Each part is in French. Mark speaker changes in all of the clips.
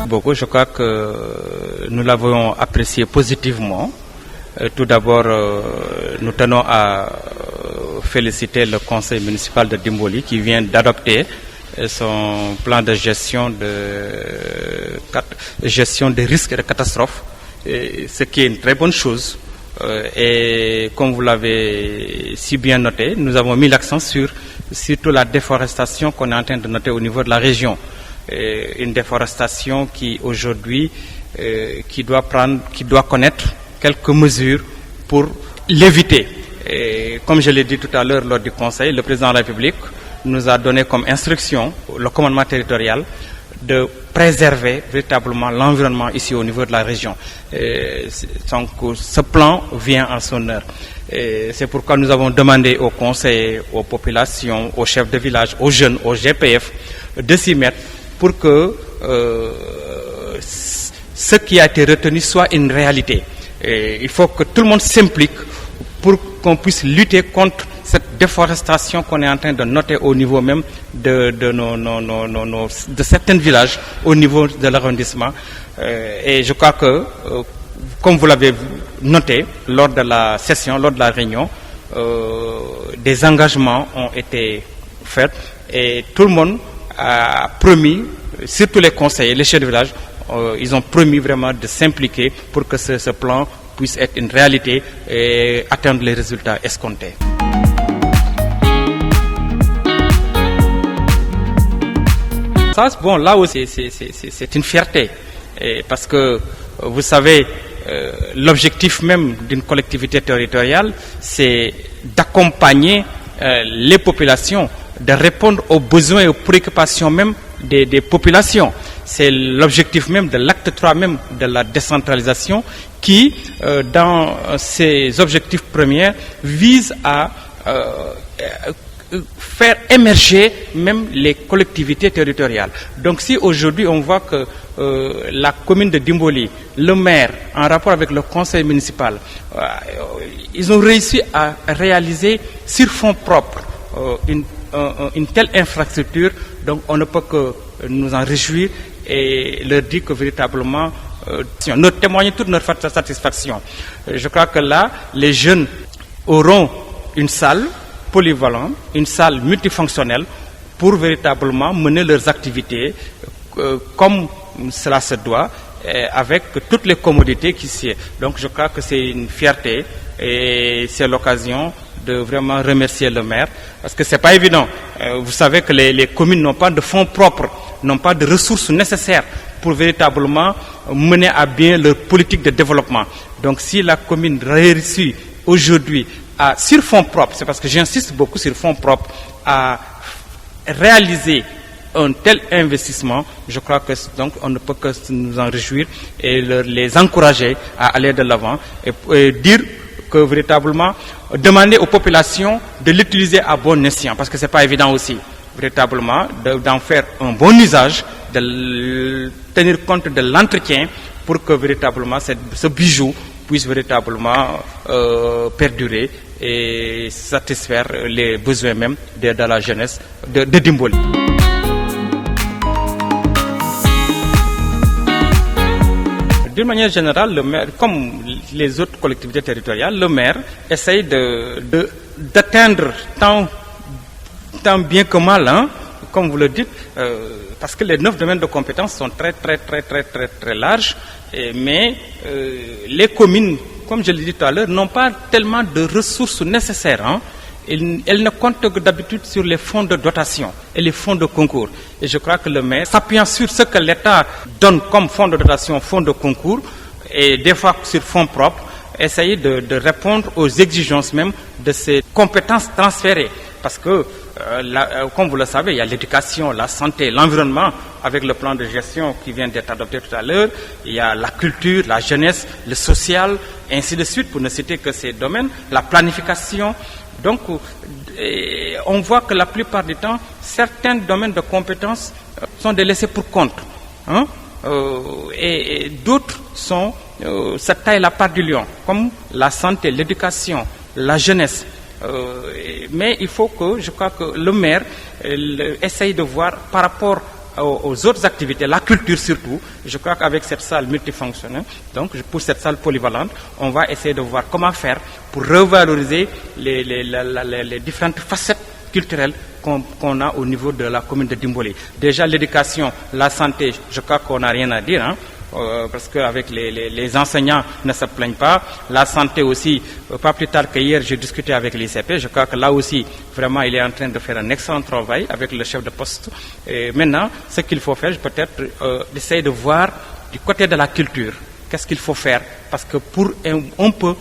Speaker 1: beaucoup. Je crois que nous l'avons apprécié positivement. Tout d'abord, nous tenons à féliciter le conseil municipal de Dimboli qui vient d'adopter son plan de gestion des risques et de catastrophes, ce qui est une très bonne chose. Et comme vous l'avez si bien noté, nous avons mis l'accent sur surtout la déforestation qu'on est en train de noter au niveau de la région. Une déforestation qui aujourd'hui qui doit connaître quelques mesures pour l'éviter. Et comme je l'ai dit tout à l'heure lors du Conseil, le président de la République nous a donné comme instruction le commandement territorial de préserver véritablement l'environnement ici au niveau de la région. Donc ce plan vient en son heure. C'est pourquoi nous avons demandé aux conseillers, aux populations, aux chefs de village, aux jeunes, aux GPF de s'y mettre pour que ce qui a été retenu soit une réalité. Il faut que tout le monde s'implique pour qu'on puisse lutter contre cette déforestation qu'on est en train de noter au niveau même de certains villages, au niveau de l'arrondissement. Et je crois que, comme vous l'avez noté lors de la session, lors de la réunion, des engagements ont été faits et tout le monde a promis, surtout les conseillers, les chefs de village, ils ont promis vraiment de s'impliquer pour que ce plan puisse être une réalité et atteindre les résultats escomptés. Ça, bon, là aussi, c'est une fierté, parce que, vous savez, l'objectif même d'une collectivité territoriale, c'est d'accompagner les populations, de répondre aux besoins et aux préoccupations même des populations. C'est l'objectif même de l'acte 3 même de la décentralisation qui, dans ses objectifs premiers, vise à faire émerger même les collectivités territoriales. Donc si aujourd'hui on voit que la commune de Dimboli, le maire, en rapport avec le conseil municipal, ils ont réussi à réaliser sur fonds propres une telle infrastructure, donc on ne peut que nous en réjouir et leur dire que véritablement nous témoignons toute notre satisfaction. Je crois que là, les jeunes auront une salle polyvalente, une salle multifonctionnelle pour véritablement mener leurs activités comme cela se doit, avec toutes les commodités qui s'y est. Donc je crois que c'est une fierté et c'est l'occasion de vraiment remercier le maire, parce que c'est pas évident. Vous savez que les communes n'ont pas de fonds propres, n'ont pas de ressources nécessaires pour véritablement mener à bien leur politique de développement. Donc si la commune réussit aujourd'hui sur fonds propres, c'est parce que j'insiste beaucoup sur fonds propres, à réaliser un tel investissement, je crois que donc on ne peut que nous en réjouir et les encourager à aller de l'avant et dire que véritablement demander aux populations de l'utiliser à bon escient, parce que c'est pas évident aussi véritablement d'en faire un bon usage, de tenir compte de l'entretien pour que véritablement ce bijou puisse véritablement perdurer et satisfaire les besoins même de la jeunesse de Dimboli. D'une manière générale, le maire, comme les autres collectivités territoriales, le maire essaye d'atteindre tant bien que mal, comme vous le dites, parce que les 9 domaines de compétences sont très larges, mais les communes, comme je l'ai dit tout à l'heure, n'ont pas tellement de ressources nécessaires. Elles ne comptent que d'habitude sur les fonds de dotation et les fonds de concours. Et je crois que le maire, s'appuyant sur ce que l'État donne comme fonds de dotation, fonds de concours, et des fois sur fonds propres, essayer de répondre aux exigences même de ces compétences transférées. Parce que, comme vous le savez, il y a l'éducation, la santé, l'environnement, avec le plan de gestion qui vient d'être adopté tout à l'heure. Il y a la culture, la jeunesse, le social, et ainsi de suite, pour ne citer que ces domaines. La planification. Donc, on voit que la plupart du temps, certains domaines de compétences sont délaissés pour compte. Et d'autres se taillent la part du lion, comme la santé, l'éducation, la jeunesse. Mais il faut que, je crois que le maire essaye de voir par rapport aux autres activités, la culture surtout. Je crois qu'avec cette salle multifonctionnelle, donc pour cette salle polyvalente, on va essayer de voir comment faire pour revaloriser les différentes facettes culturelles qu'on a au niveau de la commune de Dimboli. Déjà l'éducation, la santé, je crois qu'on n'a rien à dire, hein. Parce qu'avec les enseignants ne se plaignent pas. La santé aussi, pas plus tard qu'hier, j'ai discuté avec l'ICP. Je crois que là aussi, vraiment, il est en train de faire un excellent travail avec le chef de poste. Et maintenant, ce qu'il faut faire, peut-être essayer de voir du côté de la culture, qu'est-ce qu'il faut faire, parce que pour un peu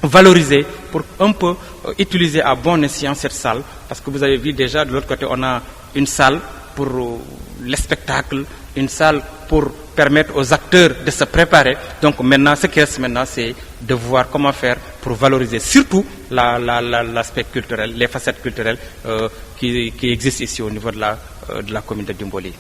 Speaker 1: valoriser, pour un peu utiliser à bon escient cette salle, parce que vous avez vu déjà de l'autre côté, on a une salle pour les spectacles, une salle pour permettre aux acteurs de se préparer. Donc maintenant, ce qui reste maintenant, c'est de voir comment faire pour valoriser surtout l'aspect culturel, les facettes culturelles qui existent ici au niveau de la commune de Dimboli.